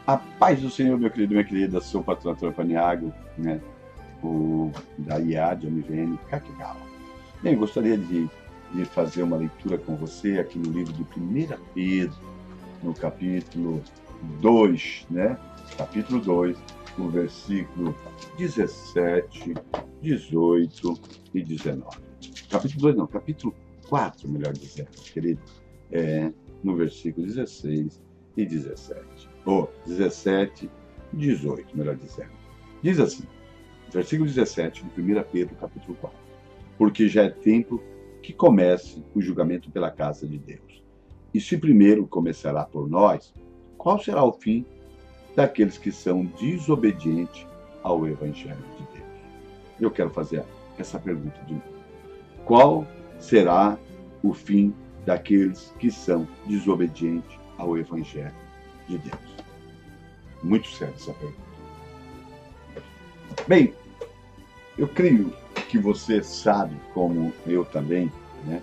A paz do Senhor, meu querido e minha querida, sou o pastor Antônio Paniagua, né? Da IAD, MVN, Caquegal. Bem, gostaria de fazer uma leitura com você aqui no livro de 1 Pedro, no capítulo 2, né? Capítulo 2, no versículo 17, 18 e 19. Capítulo 2 não, capítulo 4, melhor dizendo, querido, no versículo 16 e 17. Ou 17, 18, melhor dizendo. Diz assim, versículo 17 de 1 Pedro, capítulo 4. Porque já é tempo que comece o julgamento pela casa de Deus. E se primeiro começará por nós, qual será o fim daqueles que são desobedientes ao Evangelho de Deus? Eu quero fazer essa pergunta de novo. Qual será o fim daqueles que são desobedientes ao Evangelho de Deus? Muito séria essa pergunta. Bem, eu creio que você sabe, como eu também, né,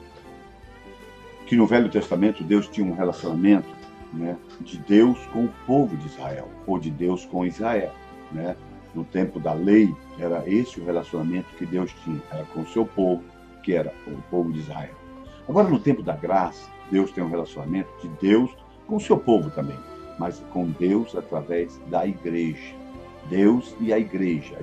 que no Velho Testamento Deus tinha um relacionamento, né, de Deus com o povo de Israel, ou de Deus com Israel, né? No tempo da lei, era esse o relacionamento que Deus tinha, era com o seu povo, que era o povo de Israel. Agora, no tempo da graça, Deus tem um relacionamento de Deus com o seu povo também, mas com Deus através da igreja. Deus e a igreja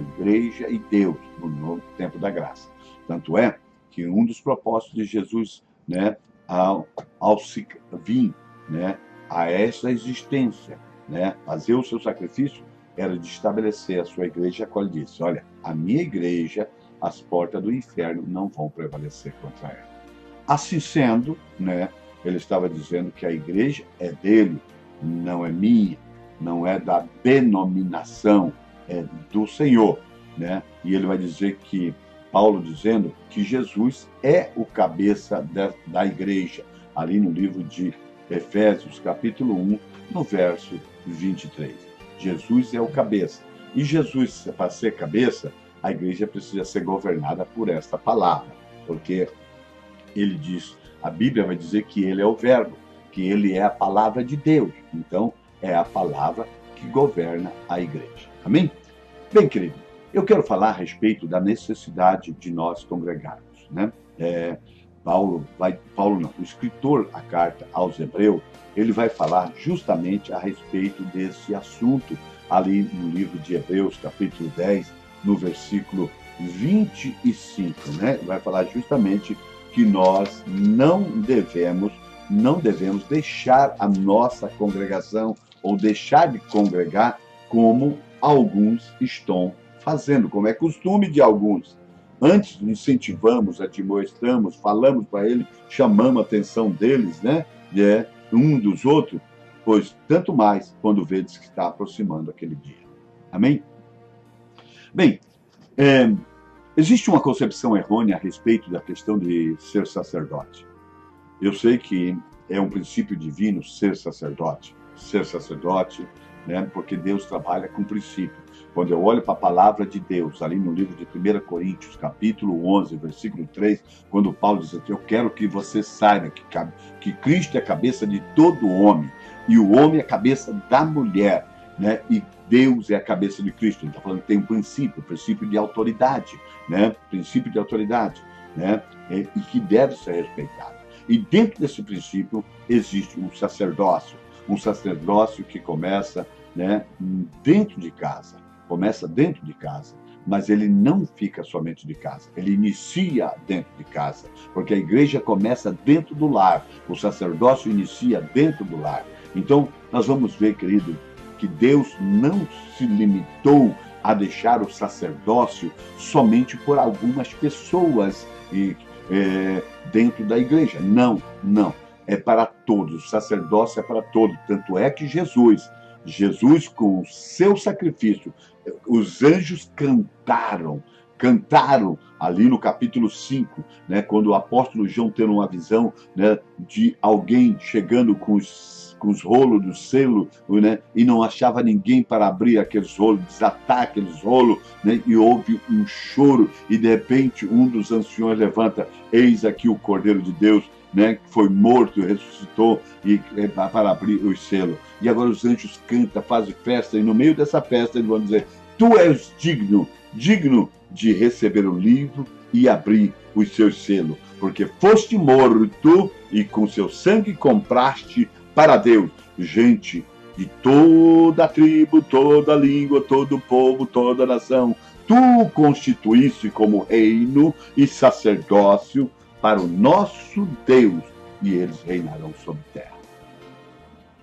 e Deus, no novo tempo da graça. Tanto é que um dos propósitos de Jesus, né, ao se vir, né, a essa existência, né, fazer o seu sacrifício, era de estabelecer a sua igreja, a qual ele disse: olha, a minha igreja, as portas do inferno não vão prevalecer contra ela. Assim sendo, né, ele estava dizendo que a igreja é dele, não é minha, não é da denominação, é do Senhor, né? E ele vai dizer que, Paulo dizendo que Jesus é o cabeça da igreja, ali no livro de Efésios, capítulo 1, no verso 23. Jesus é o cabeça. E Jesus, para ser cabeça, a igreja precisa ser governada por esta palavra, porque ele diz, a Bíblia vai dizer que ele é o verbo, que ele é a palavra de Deus. Então, é a palavra que governa a igreja. Amém? Bem, querido, eu quero falar a respeito da necessidade de nós congregarmos, né? O escritor da carta aos Hebreus, ele vai falar justamente a respeito desse assunto ali no livro de Hebreus, capítulo 10, no versículo 25, né? Vai falar justamente que nós não devemos deixar a nossa congregação ou deixar de congregar como alguns estão fazendo, como é costume de alguns. Antes incentivamos, admoestamos, falamos para eles, chamamos a atenção deles, né? Um dos outros, pois tanto mais quando vedes que está aproximando aquele dia. Amém? Bem, existe uma concepção errônea a respeito da questão de ser sacerdote. Eu sei que é um princípio divino ser sacerdote, né? Porque Deus trabalha com princípio. Quando eu olho para a palavra de Deus, ali no livro de 1 Coríntios, capítulo 11, versículo 3, quando Paulo diz assim, eu quero que você saiba que Cristo é a cabeça de todo homem, e o homem é a cabeça da mulher, né? E Deus é a cabeça de Cristo. Ele está falando que tem um princípio de autoridade, né? Princípio de autoridade, né? E que deve ser respeitado. E dentro desse princípio existe um sacerdócio que começa, né, dentro de casa, mas ele não fica somente de casa, ele inicia dentro de casa, porque a igreja começa dentro do lar, o sacerdócio inicia dentro do lar. Então, nós vamos ver, querido, que Deus não se limitou a deixar o sacerdócio somente por algumas pessoas dentro da igreja. Não. É para todos, o sacerdócio é para todos. Tanto é que Jesus, com o seu sacrifício, os anjos cantaram ali no capítulo 5, né, quando o apóstolo João teve uma visão, né, de alguém chegando com os rolos do selo, né, e não achava ninguém para abrir aqueles rolos, desatar aqueles rolos, né, e houve um choro, e de repente um dos anciões levanta, eis aqui o Cordeiro de Deus, né, que foi morto e ressuscitou para abrir os selos. E agora os anjos cantam, fazem festa, e no meio dessa festa eles vão dizer: tu és digno, digno de receber o livro e abrir os seus selos, porque foste morto e com seu sangue compraste para Deus gente de toda a tribo, toda a língua, todo o povo, toda a nação. Tu constituíste como reino e sacerdócio para o nosso Deus, e eles reinarão sobre a terra.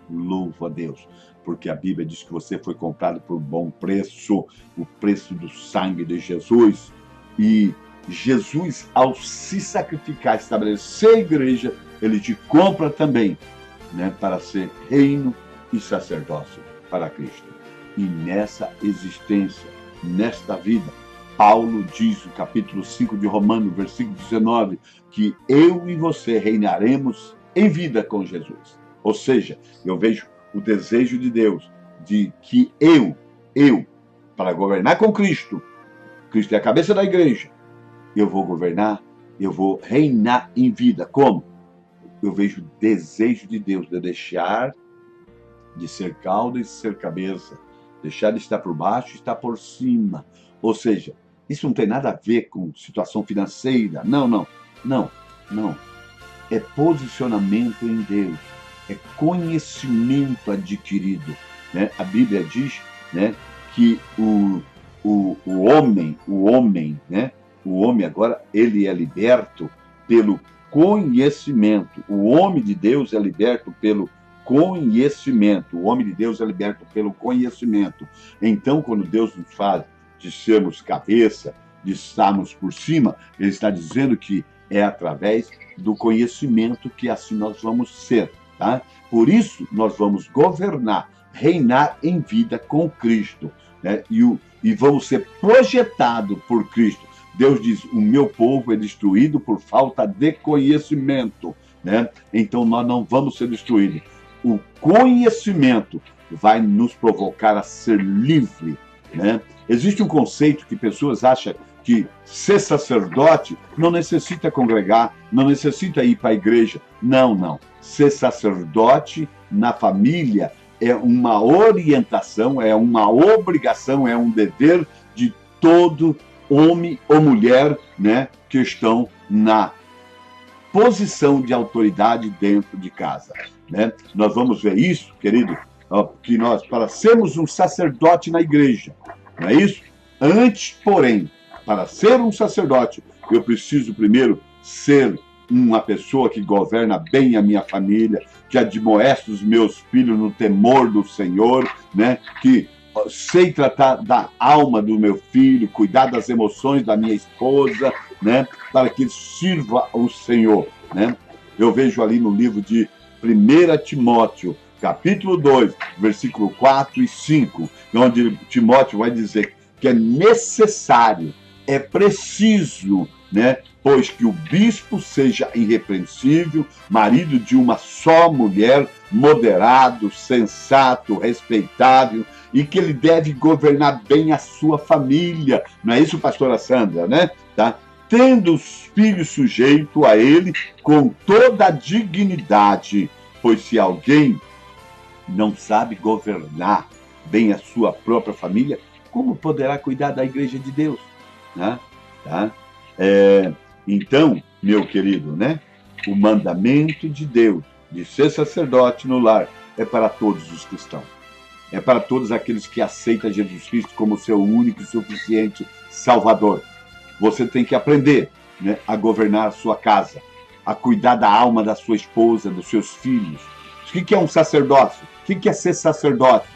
Louvo a Deus, porque a Bíblia diz que você foi comprado por bom preço, o preço do sangue de Jesus. E Jesus, ao se sacrificar, estabelecer a igreja, ele te compra também, né, para ser reino e sacerdócio para Cristo. E nessa existência, nesta vida, Paulo diz no capítulo 5 de Romanos, versículo 19, que eu e você reinaremos em vida com Jesus. Ou seja, eu vejo o desejo de Deus de que eu, para governar com Cristo, Cristo é a cabeça da igreja, eu vou governar, eu vou reinar em vida. Como? Eu vejo o desejo de Deus de deixar de ser cauda e ser cabeça, deixar de estar por baixo e estar por cima. Ou seja, isso não tem nada a ver com situação financeira. Não. É posicionamento em Deus. É conhecimento adquirido, né? A Bíblia diz, né, que o homem, né? O homem agora, ele é liberto pelo conhecimento. O homem de Deus é liberto pelo conhecimento. O homem de Deus é liberto pelo conhecimento. Então, quando Deus nos faz de sermos cabeça, de estarmos por cima, ele está dizendo que é através do conhecimento que assim nós vamos ser, tá? Por isso, nós vamos governar, reinar em vida com Cristo, né? E vamos ser projetados por Cristo. Deus diz: o meu povo é destruído por falta de conhecimento, né? Então nós não vamos ser destruídos. O conhecimento vai nos provocar a ser livre, né? Existe um conceito que pessoas acham que ser sacerdote não necessita congregar, não necessita ir para a igreja. Não. Ser sacerdote na família é uma orientação, é uma obrigação, é um dever de todo homem ou mulher, né, que estão na posição de autoridade dentro de casa, né? Nós vamos ver isso, querido, que nós, para sermos um sacerdote na igreja, não é isso? Antes, porém, para ser um sacerdote, eu preciso primeiro ser uma pessoa que governa bem a minha família, que admoeste os meus filhos no temor do Senhor, né? Que sei tratar da alma do meu filho, cuidar das emoções da minha esposa, né? Para que ele sirva ao Senhor, né? Eu vejo ali no livro de 1 Timóteo, capítulo 2, versículo 4 e 5, onde Timóteo vai dizer que é necessário, é preciso, né? Pois que o bispo seja irrepreensível, marido de uma só mulher, moderado, sensato, respeitável, e que ele deve governar bem a sua família. Não é isso, pastora Sandra, né? Tá? Tendo os filhos sujeitos a ele com toda a dignidade, pois se alguém não sabe governar bem a sua própria família, como poderá cuidar da igreja de Deus? Né? Tá? Então, meu querido, né? O mandamento de Deus de ser sacerdote no lar é para todos os cristãos. É para todos aqueles que aceitam Jesus Cristo como seu único e suficiente Salvador. Você tem que aprender, né, a governar a sua casa, a cuidar da alma da sua esposa, dos seus filhos. O que é um sacerdócio? O que é ser sacerdote?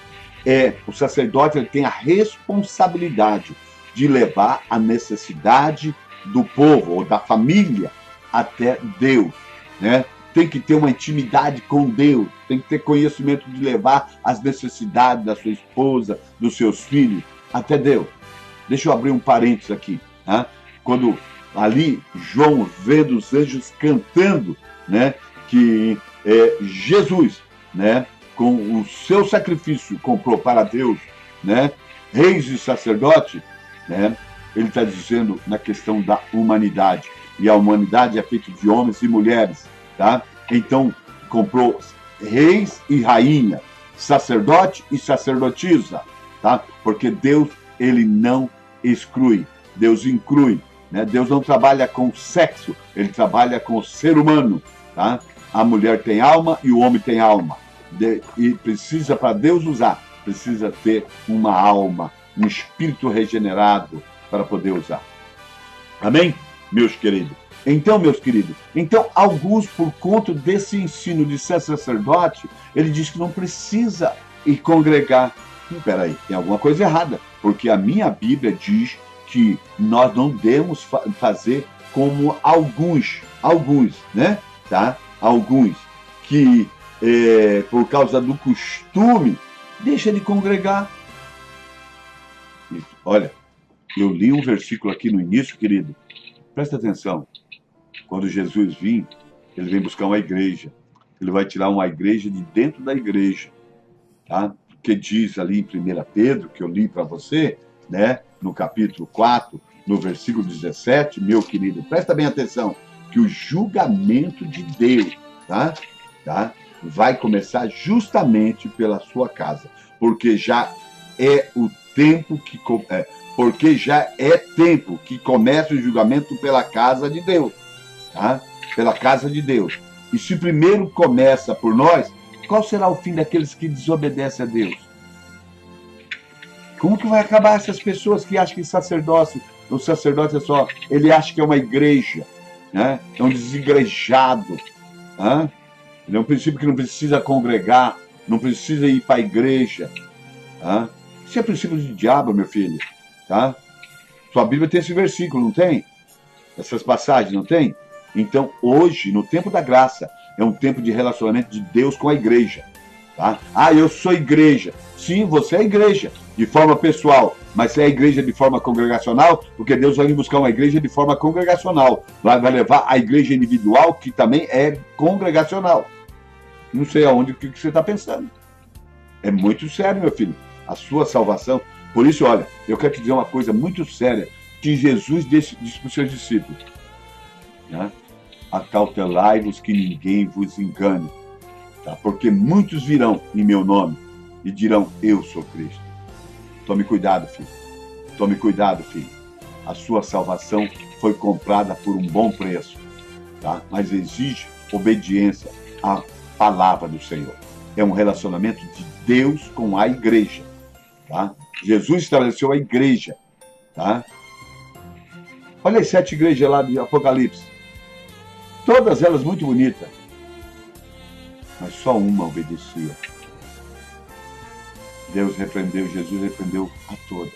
O sacerdote, ele tem a responsabilidade de levar a necessidade do povo ou da família até Deus, né? Tem que ter uma intimidade com Deus, tem que ter conhecimento de levar as necessidades da sua esposa, dos seus filhos, até Deus. Deixa eu abrir um parênteses aqui. Né? Quando ali João vê os anjos cantando, né, que Jesus, né, com o seu sacrifício comprou para Deus, né, reis e sacerdote, né, ele está dizendo na questão da humanidade. E a humanidade é feita de homens e mulheres, tá? Então, comprou reis e rainha, sacerdote e sacerdotisa, tá? Porque Deus, ele não exclui, Deus inclui, né? Deus não trabalha com sexo, ele trabalha com o ser humano, tá? A mulher tem alma e o homem tem alma. E precisa, para Deus usar, precisa ter uma alma, um espírito regenerado para poder usar. Amém, meus queridos? Então, meus queridos, alguns, por conta desse ensino de ser sacerdote, ele diz que não precisa ir congregar. Peraí, tem alguma coisa errada, porque a minha Bíblia diz que nós não devemos fazer como alguns, né? Tá? Alguns que, por causa do costume, deixa de congregar. Olha, eu li um versículo aqui no início, querido. Presta atenção. Quando Jesus vir, ele vem buscar uma igreja. Ele vai tirar uma igreja de dentro da igreja. Tá? Porque diz ali em 1 Pedro, que eu li para você, né? No capítulo 4, no versículo 17, meu querido, presta bem atenção, que o julgamento de Deus, tá? Vai começar justamente pela sua casa. Porque já é o tempo que... porque já é tempo que começa o julgamento pela casa de Deus. Tá? Pela casa de Deus. E se primeiro começa por nós, qual será o fim daqueles que desobedecem a Deus? Como que vai acabar essas pessoas que acham que o sacerdote é só... Ele acha que é uma igreja, né? É um desigrejado. Né? Ele é um princípio que não precisa congregar, não precisa ir para a igreja. Tá? Isso é princípio de diabo, meu filho. Tá? Sua Bíblia tem esse versículo, não tem? Essas passagens, não tem? Então, hoje, no tempo da graça, é um tempo de relacionamento de Deus com a igreja. Tá? Ah, eu sou igreja. Sim, você é igreja, de forma pessoal. Mas você é igreja de forma congregacional, porque Deus vai vir buscar uma igreja de forma congregacional. Vai levar a igreja individual, que também é congregacional. Não sei aonde o que você está pensando. É muito sério, meu filho. A sua salvação. Por isso, olha, eu quero te dizer uma coisa muito séria que Jesus disse para os seus discípulos. Né? Acautelai-vos que ninguém vos engane. Tá? Porque muitos virão em meu nome e dirão, eu sou Cristo. Tome cuidado, filho. Tome cuidado, filho. A sua salvação foi comprada por um bom preço. Tá? Mas exige obediência à palavra do Senhor. É um relacionamento de Deus com a igreja. Tá? Jesus estabeleceu a igreja. Tá? Olha as 7 igrejas lá de Apocalipse. Todas elas muito bonitas. Mas só uma obedecia. Jesus repreendeu a todas.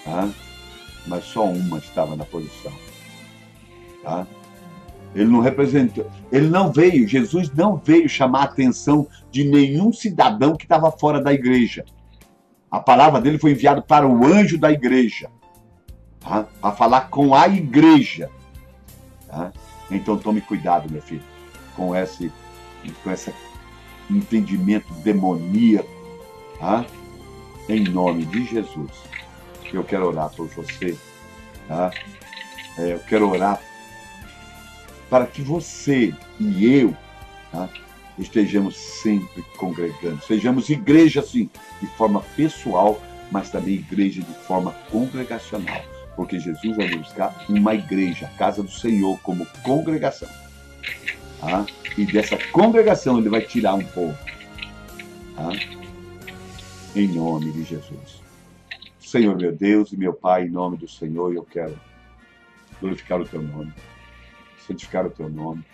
Tá? Mas só uma estava na posição. Tá? Ele não representou, Jesus não veio chamar a atenção de nenhum cidadão que estava fora da igreja. A palavra dele foi enviada para o anjo da igreja. Tá? A falar com a igreja. Tá? Então tome cuidado, meu filho, com esse entendimento demoníaco. Tá? Em nome de Jesus, eu quero orar por você. Tá? Eu quero orar para que você e eu, tá, estejamos sempre congregando. Sejamos igreja, sim, de forma pessoal, mas também igreja de forma congregacional. Porque Jesus vai buscar uma igreja, a casa do Senhor, como congregação. Tá? E dessa congregação ele vai tirar um povo. Tá? Em nome de Jesus. Senhor, meu Deus e meu Pai, em nome do Senhor, eu quero glorificar o Teu nome, santificar o Teu nome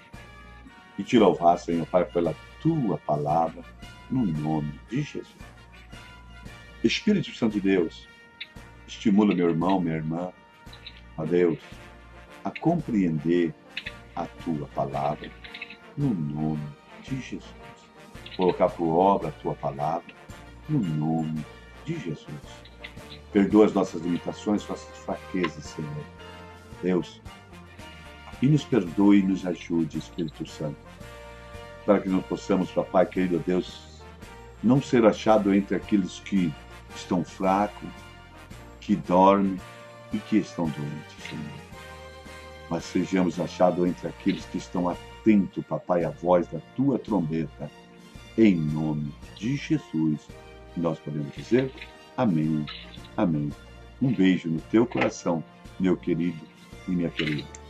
e te louvar, Senhor Pai, pela Tua palavra, no nome de Jesus. Espírito Santo de Deus, estimula meu irmão, minha irmã, ó Deus, a compreender a Tua palavra, no nome de Jesus. Colocar por obra a Tua palavra, no nome de Jesus. Perdoa as nossas limitações, nossas fraquezas, Senhor. Deus, e nos perdoe e nos ajude, Espírito Santo, para que nós possamos, papai querido Deus, não ser achado entre aqueles que estão fracos, que dormem e que estão doentes, Senhor. Mas sejamos achados entre aqueles que estão atento, papai, à voz da tua trombeta. Em nome de Jesus, nós podemos dizer amém, amém. Um beijo no teu coração, meu querido e minha querida.